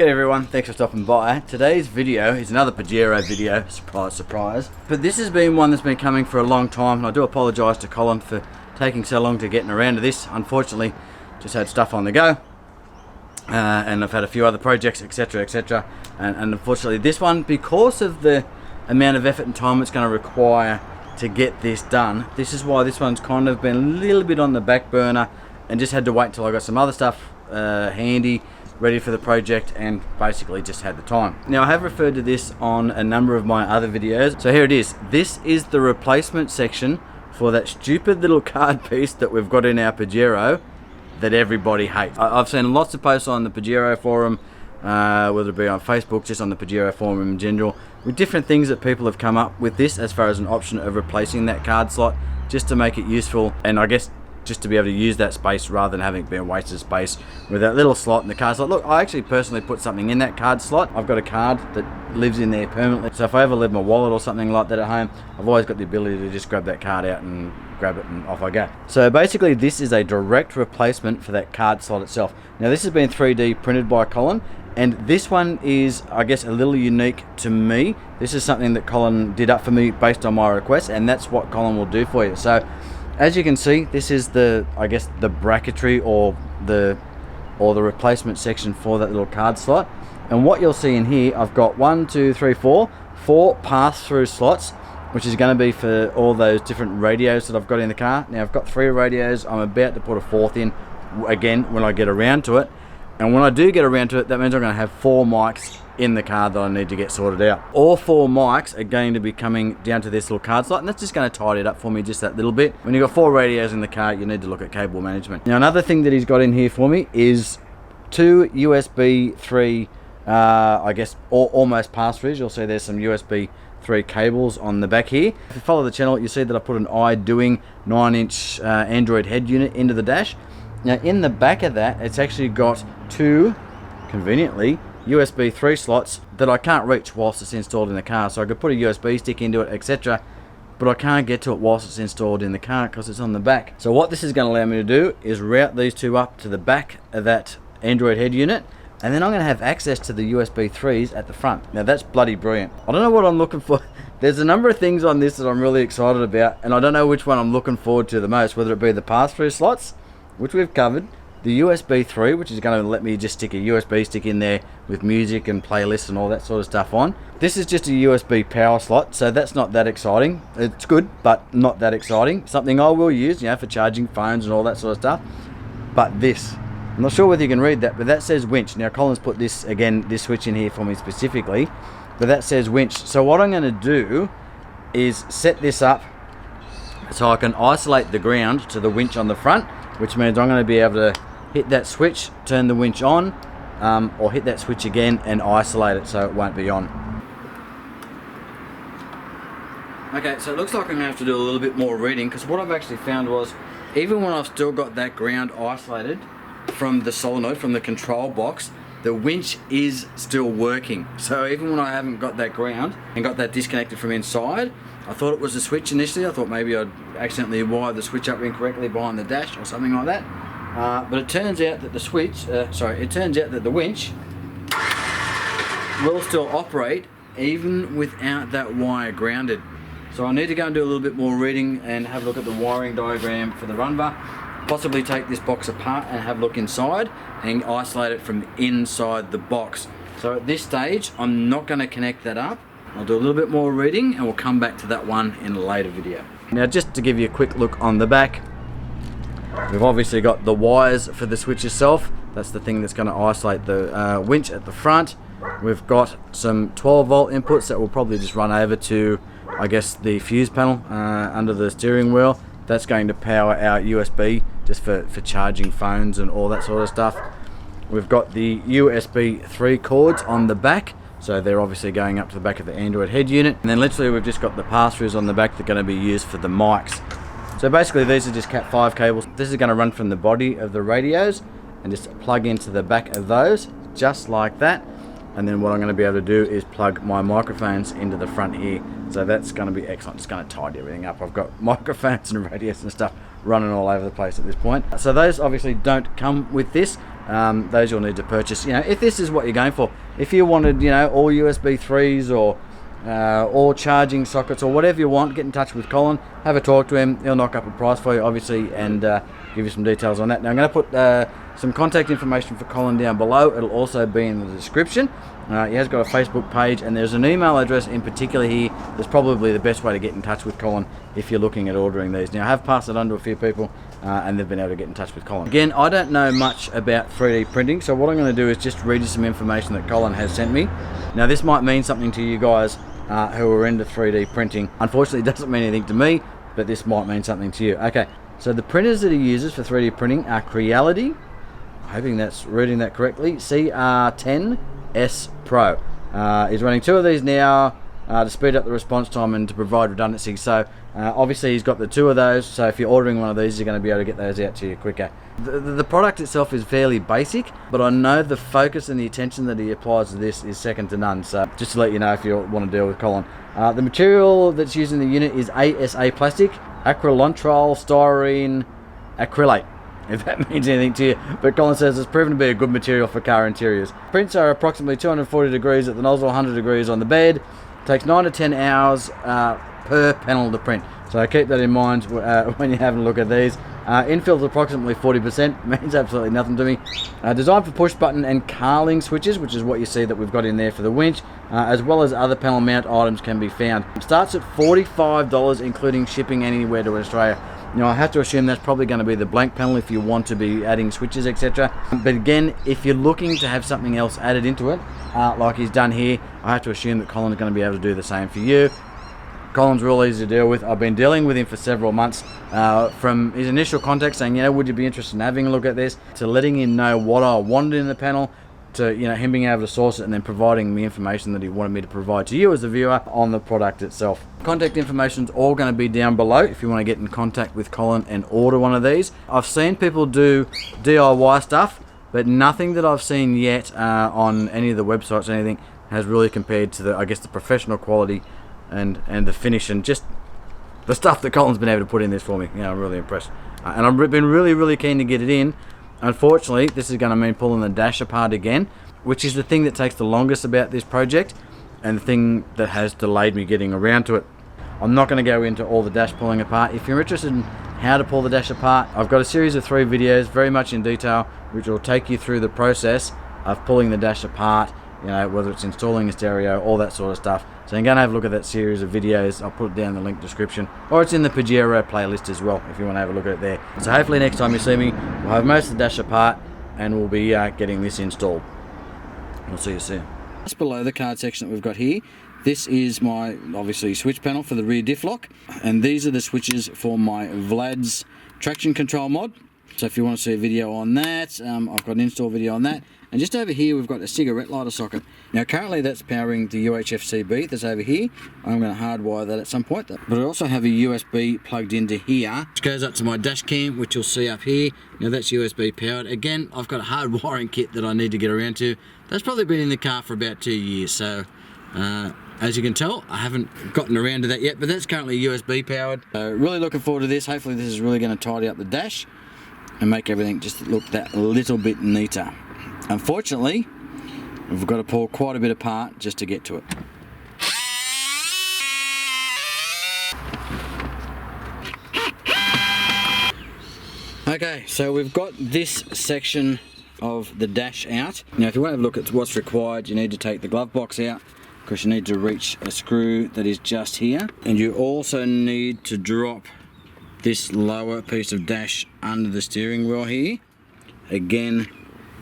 G'day everyone, thanks for stopping by. Today's video is another Pajero video, surprise surprise. But this has been one that's been coming for a long time, and I do apologise to Colin for taking so long to getting around to this. Unfortunately, just had stuff on the go, and I've had a few other projects, etc, etc. And unfortunately this one, because of the amount of effort and time it's going to require to get this done, this is why this one's kind of been a little bit on the back burner, and just had to wait until I got some other stuff handy, ready for the project, and basically just had the time. Now I have referred to this on a number of my other videos, so here it is. This is the replacement section for that stupid little card piece that we've got in our Pajero that everybody hates. I've seen lots of posts on the Pajero forum, whether it be on Facebook, just on the Pajero forum in general, with different things that people have come up with this as far as an option of replacing that card slot, just to make it useful, and I guess just to be able to use that space rather than having it be a waste of space with that little slot in the card slot. Look, I actually personally put something in that card slot. I've got a card that lives in there permanently, so if I ever leave my wallet or something like that at home, I've always got the ability to just grab that card out and grab it and off I go. So basically this is a direct replacement for that card slot itself. Now this has been 3D printed by Colin, and this one is, I guess, a little unique to me. This is something that Colin did up for me based on my request, and that's what Colin will do for you. So as you can see, this is the, I guess, the bracketry or the replacement section for that little card slot. And what you'll see in here, I've got 4 pass-through slots, which is going to be for all those different radios that I've got in the car. Now I've got 3 radios. I'm about to put a 4th in again when I get around to it. And when I do get around to it, that means I'm going to have 4 mics in the car that I need to get sorted out. All 4 mics are going to be coming down to this little card slot, and that's just going to tidy it up for me just that little bit. When you've got 4 radios in the car, you need to look at cable management. Now another thing that he's got in here for me is 2 USB 3, I guess, almost pass-throughs. You'll see there's some USB 3 cables on the back here. If you follow the channel, you see that I put an Idoing 9-inch Android head unit into the dash. Now in the back of that, it's actually got 2, conveniently, USB 3 slots that I can't reach whilst it's installed in the car. So I could put a USB stick into it, etc., but I can't get to it whilst it's installed in the car because it's on the back. So what this is going to allow me to do is route these 2 up to the back of that Android head unit, and then I'm going to have access to the USB 3s at the front. Now that's bloody brilliant. I don't know what I'm looking for. There's a number of things on this that I'm really excited about, and I don't know which one I'm looking forward to the most, whether it be the pass-through slots, which we've covered, the USB 3, which is going to let me just stick a USB stick in there with music and playlists and all that sort of stuff on. This is just a USB power slot, so that's not that exciting. It's good, but not that exciting. Something I will use, you know, for charging phones and all that sort of stuff. But this, I'm not sure whether you can read that, but that says Winch. Now Colin's put this, again, this switch in here for me specifically, but that says Winch. So what I'm going to do is set this up so I can isolate the ground to the winch on the front, which means I'm going to be able to hit that switch, turn the winch on, or hit that switch again and isolate it so it won't be on. Okay, so it looks like I'm going to have to do a little bit more reading, because what I've actually found was, even when I've still got that ground isolated from the solenoid, from the control box, the winch is still working. So even when I haven't got that ground and got that disconnected from inside, I thought it was the switch initially. I thought maybe I'd accidentally wired the switch up incorrectly behind the dash or something like that. But it turns out that the winch will still operate even without that wire grounded. So I need to go and do a little bit more reading and have a look at the wiring diagram for the run bar, possibly take this box apart and have a look inside and isolate it from inside the box. So at this stage, I'm not going to connect that up. I'll do a little bit more reading and we'll come back to that one in a later video. Now just to give you a quick look on the back, we've obviously got the wires for the switch itself. That's the thing that's going to isolate the winch at the front. We've got some 12 volt inputs that will probably just run over to, I guess, the fuse panel under the steering wheel. That's going to power our USB just for charging phones and all that sort of stuff. We've got the USB 3 cords on the back, so they're obviously going up to the back of the Android head unit. And then literally we've just got the pass-throughs on the back that are going to be used for the mics. So basically these are just Cat 5 cables. This is going to run from the body of the radios and just plug into the back of those, just like that. And then what I'm going to be able to do is plug my microphones into the front here. So that's going to be excellent. It's going to tidy everything up. I've got microphones and radios and stuff running all over the place at this point. So those obviously don't come with this, those you'll need to purchase. You know, if this is what you're going for. If you wanted, you know, all USB 3s or all charging sockets or whatever you want, get in touch with Colin, have a talk to him. He'll knock up a price for you, obviously, and give you some details on that. Now I'm going to put some contact information for Colin down below. It'll also be in the description. He has got a Facebook page, and there's an email address in particular here that's probably the best way to get in touch with Colin if you're looking at ordering these. Now I have passed it on to a few people and they've been able to get in touch with Colin. Again, I don't know much about 3D printing, so what I'm going to do is just read you some information that Colin has sent me. Now this might mean something to you guys who are into 3D printing. Unfortunately, it doesn't mean anything to me, but this might mean something to you. Okay, so the printers that he uses for 3D printing are Creality, hoping that's reading that correctly, CR10S Pro. He's running 2 of these now to speed up the response time and to provide redundancy. So obviously he's got the 2 of those, so if you're ordering one of these, you're going to be able to get those out to you quicker. The product itself is fairly basic, but I know the focus and the attention that he applies to this is second to none. So just to let you know if you want to deal with Colin. The material that's used in the unit is ASA plastic, acrylonitrile styrene acrylate, if that means anything to you. But Colin says it's proven to be a good material for car interiors. Prints are approximately 240 degrees at the nozzle, 100 degrees on the bed. Takes 9 to 10 hours per panel to print. So keep that in mind when you're having a look at these. Infill is approximately 40%, means absolutely nothing to me. Designed for push button and carling switches, which is what you see that we've got in there for the winch, as well as other panel mount items can be found. It starts at $45, including shipping anywhere to Australia. Now I have to assume that's probably going to be the blank panel if you want to be adding switches, etc. But again, if you're looking to have something else added into it, like he's done here, I have to assume that Colin's going to be able to do the same for you. Colin's real easy to deal with. I've been dealing with him for several months, from his initial contact saying, you know, would you be interested in having a look at this, to letting him know what I wanted in the panel, to, you know, him being able to source it and then providing me information that he wanted me to provide to you as a viewer on the product itself. Contact information is all going to be down below if you want to get in contact with Colin and order one of these. I've seen people do DIY stuff, but nothing that I've seen yet on any of the websites or anything has really compared to the, I guess, the professional quality and the finish and just the stuff that Colin's been able to put in this for me. You know, I'm really impressed. And I've been really keen to get it in. Unfortunately, this is going to mean pulling the dash apart again, which is the thing that takes the longest about this project and the thing that has delayed me getting around to it. I'm not going to go into all the dash pulling apart. If you're interested in how to pull the dash apart, I've got a series of 3 videos, very much in detail, which will take you through the process of pulling the dash apart, you know, whether it's installing a stereo, all that sort of stuff. So you're going to have a look at that series of videos. I'll put it down in the link description, or it's in the Pajero playlist as well if you want to have a look at it there. So hopefully next time you see me, we'll have most of the dash apart and we'll be getting this installed. We'll see you soon. Just below the card section that we've got here, this is my, obviously, switch panel for the rear diff lock, and these are the switches for my Vlad's traction control mod. So if you want to see a video on that, I've got an install video on that. And just over here we've got a cigarette lighter socket. Now currently that's powering the UHF-CB that's over here. I'm going to hardwire that at some point. But I also have a USB plugged into here, which goes up to my dash cam, which you'll see up here. Now that's USB powered. Again, I've got a hard wiring kit that I need to get around to. That's probably been in the car for about 2 years. So as you can tell, I haven't gotten around to that yet, but that's currently USB powered. So really looking forward to this. Hopefully this is really going to tidy up the dash and make everything just look that little bit neater. Unfortunately, we've got to pull quite a bit apart just to get to it. Okay, so we've got this section of the dash out. Now if you want to have a look at what's required, you need to take the glove box out because you need to reach a screw that is just here, and you also need to drop this lower piece of dash under the steering wheel here, again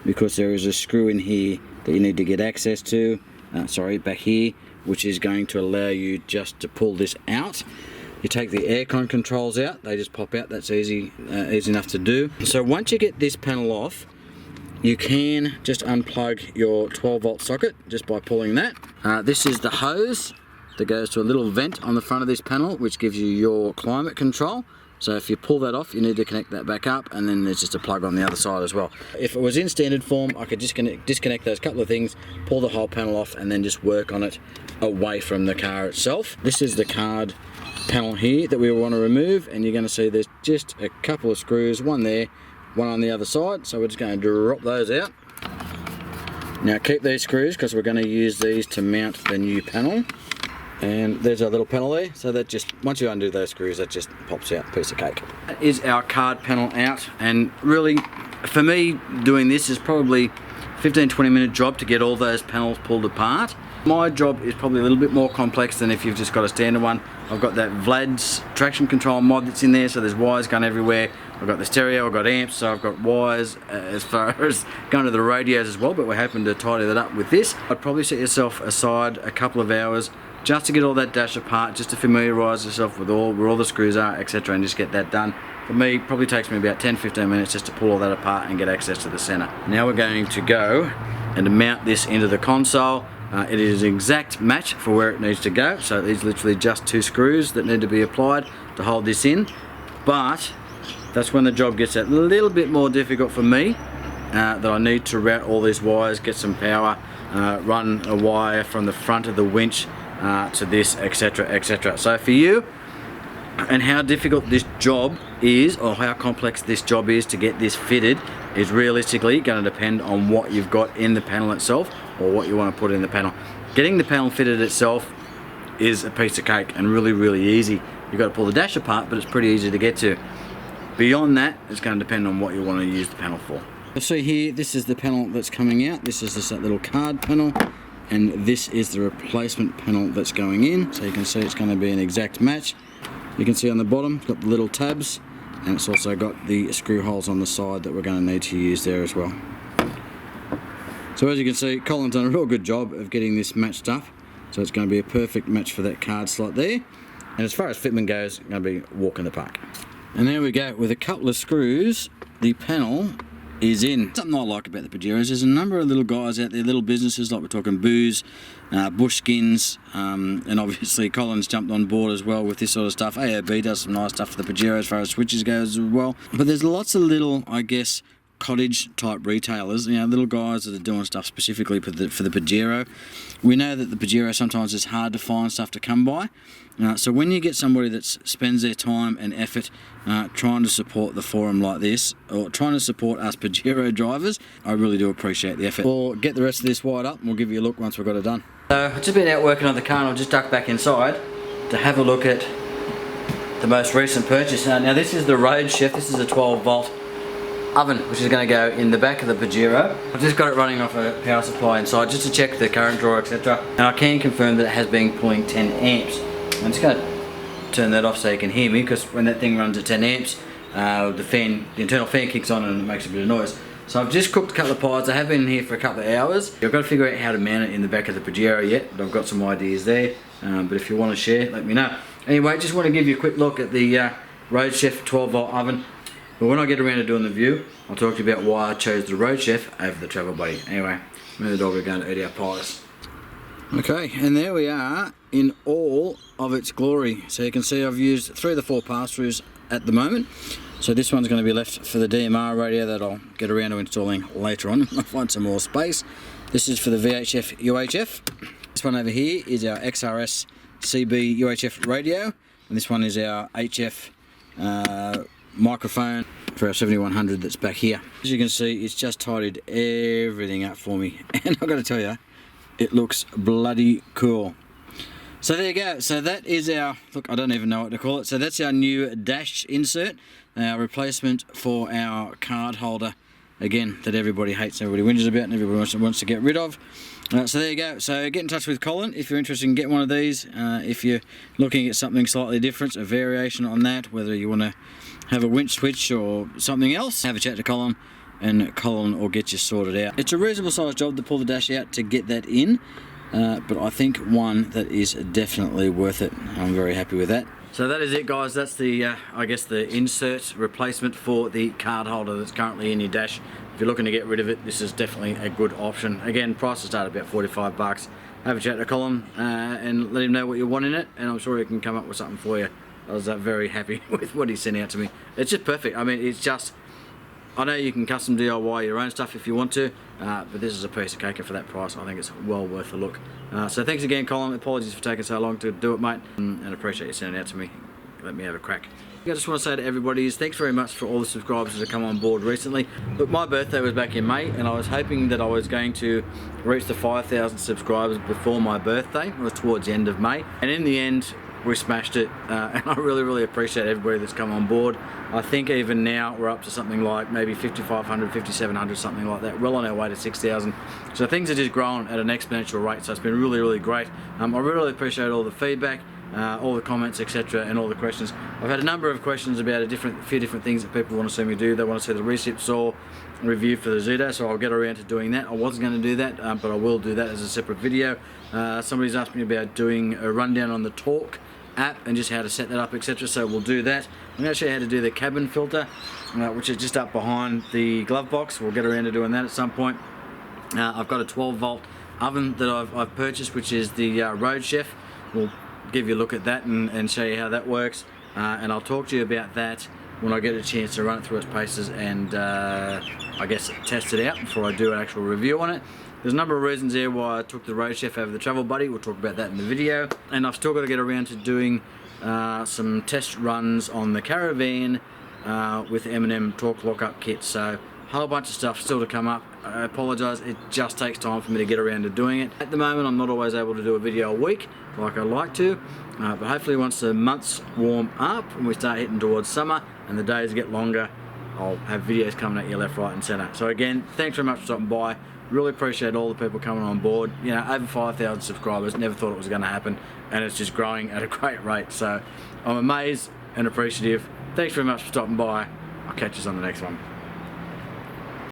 because there is a screw in here that you need to get access to, back here, which is going to allow you just to pull this out. You take the aircon controls out, they just pop out. That's easy enough to do. So once you get this panel off, you can just unplug your 12 volt socket just by pulling that. This is the hose that goes to a little vent on the front of this panel, which gives you your climate control. So if you pull that off, you need to connect that back up, and then there's just a plug on the other side as well. If it was in standard form, I could disconnect those couple of things, pull the whole panel off, and then just work on it away from the car itself. This is the card panel here that we want to remove, and you're going to see there's just a couple of screws, one there, one on the other side, so we're just going to drop those out. Now keep these screws because we're going to use these to mount the new panel. And there's our little panel there, so that just, once you undo those screws, that just pops out, piece of cake. That is our card panel out, and really, for me, doing this is probably 15-20 minute job to get all those panels pulled apart. My job is probably a little bit more complex than if you've just got a standard one. I've got that Vlad's traction control mod that's in there, so there's wires going everywhere. I've got the stereo, I've got amps, so I've got wires as far as going to the radios as well, but we're hoping to tidy that up with this. I'd probably set yourself aside a couple of hours just to get all that dash apart, just to familiarise yourself with where all the screws are, etc., and just get that done. For me, it probably takes me about 10-15 minutes just to pull all that apart and get access to the centre. Now we're going to go and mount this into the console. It is an exact match for where it needs to go, so it's literally just 2 screws that need to be applied to hold this in. But that's when the job gets a little bit more difficult for me, that I need to route all these wires, get some power, run a wire from the front of the winch to this, etc., etc. So for you, and how difficult this job is, or how complex this job is to get this fitted, is realistically going to depend on what you've got in the panel itself, or what you want to put in the panel. Getting the panel fitted itself is a piece of cake and really easy. You've got to pull the dash apart, but it's pretty easy to get to. Beyond that, it's going to depend on what you want to use the panel for. You'll see here, this is the panel that's coming out. This is this little card panel, and this is the replacement panel that's going in. So you can see it's going to be an exact match. You can see on the bottom, it's got the little tabs, and it's also got the screw holes on the side that we're going to need to use there as well. So as you can see, Colin's done a real good job of getting this matched up. So it's going to be a perfect match for that card slot there. And as far as fitment goes, it's going to be walk in the park. And there we go, with a couple of screws, the panel is in. Something I like about the Pajeros, there's a number of little guys out there, little businesses, like we're talking Booze, Bushskins, and obviously Colin's jumped on board as well with this sort of stuff. AOB does some nice stuff for the Pajero as far as switches goes as well. But there's lots of little, I guess, cottage type retailers, you know, little guys that are doing stuff specifically for the Pajero. We know that the Pajero sometimes is hard to find stuff to come by. So when you get somebody that spends their time and effort trying to support the forum like this, or trying to support us Pajero drivers, I really do appreciate the effort. We'll get the rest of this wired up and we'll give you a look once we've got it done. So I've just been out working on the car and I've just ducked back inside to have a look at the most recent purchase. Now this is the Road Chef, this is a 12 volt oven which is going to go in the back of the Pajero. I've just got it running off a power supply inside just to check the current draw, etc. And I can confirm that it has been pulling 10 amps. I'm just going to turn that off so you can hear me, because when that thing runs at 10 amps, the internal fan kicks on and it makes a bit of noise. So I've just cooked a couple of pies. I have been in here for a couple of hours. I've got to figure out how to mount it in the back of the Pajero yet, but I've got some ideas there. But if you want to share, let me know. Anyway, just want to give you a quick look at the Road Chef 12 volt oven. But when I get around to doing the view, I'll talk to you about why I chose the Road Chef over the Travel Buddy. Anyway, me and the dog are going to eat our pies. Okay, and there we are in all of its glory. So you can see I've used 3 of the 4 pass-throughs at the moment. So this one's going to be left for the DMR radio that I'll get around to installing later on when I find some more space. This is for the VHF UHF. This one over here is our XRS CB UHF radio, and this one is our HF microphone for our 7100 that's back here. As you can see, it's just tidied everything up for me, and I've got to tell you, it looks bloody cool. So there you go. So that is our, look, I don't even know what to call it. So that's our new dash insert, our replacement for our card holder, again, that everybody hates, everybody whinges about, and everybody wants to get rid of. So there you go. So get in touch with Colin if you're interested in getting one of these. If you're looking at something slightly different, a variation on that, whether you want to have a winch switch or something else, have a chat to Colin, and Colin will get you sorted out. It's a reasonable sized job to pull the dash out to get that in, but I think one that is definitely worth it. I'm very happy with that. So that is it, guys. That's the, I guess, the insert replacement for the card holder that's currently in your dash. If you're looking to get rid of it, this is definitely a good option. Again, price will start at about 45 bucks. Have a chat to Colin and let him know what you want in it, and I'm sure he can come up with something for you. I was very happy with what he sent out to me. It's just perfect. I mean, it's just, I know you can custom DIY your own stuff if you want to, but this is a piece of cake, and for that price I think it's well worth a look. So thanks again, Colin. Apologies for taking so long to do it, mate, and appreciate you sending it out to me. Let me have a crack. I just want to say to everybody is thanks very much for all the subscribers that have come on board recently. Look, my birthday was back in May, and I was hoping that I was going to reach the 5,000 subscribers before my birthday. It was towards the end of May, and in the end we smashed it, and I really appreciate everybody that's come on board. I think even now we're up to something like maybe 5,500, 5,700, something like that, well on our way to 6,000. So things are just growing at an exponential rate, so it's been really great. I really appreciate all the feedback, all the comments, etc., and all the questions. I've had a number of questions about a few different things that people want to see me do. They want to see the recip saw review for the Zudo, so I'll get around to doing that. I wasn't going to do that, but I will do that as a separate video. Somebody's asked me about doing a rundown on the Torque app and just how to set that up, etc., so we'll do that. I'm going to show you how to do the cabin filter, which is just up behind the glove box. We'll get around to doing that at some point. I've got a 12-volt oven that I've purchased, which is the Road Chef. We'll give you a look at that and show you how that works, and I'll talk to you about that when I get a chance to run it through its paces and I guess test it out before I do an actual review on it. There's a number of reasons there why I took the Road Chef over the Travel Buddy. We'll talk about that in the video. And I've still got to get around to doing some test runs on the Caravan with M&M Torque Lockup Kit. So a whole bunch of stuff still to come up. I apologise, it just takes time for me to get around to doing it. At the moment I'm not always able to do a video a week like I like to, but hopefully once the months warm up and we start hitting towards summer and the days get longer, I'll have videos coming at you left, right and centre. So again, thanks very much for stopping by. Really appreciate all the people coming on board. You know, over 5,000 subscribers, never thought it was going to happen, and it's just growing at a great rate. So I'm amazed and appreciative. Thanks very much for stopping by. I'll catch you on the next one.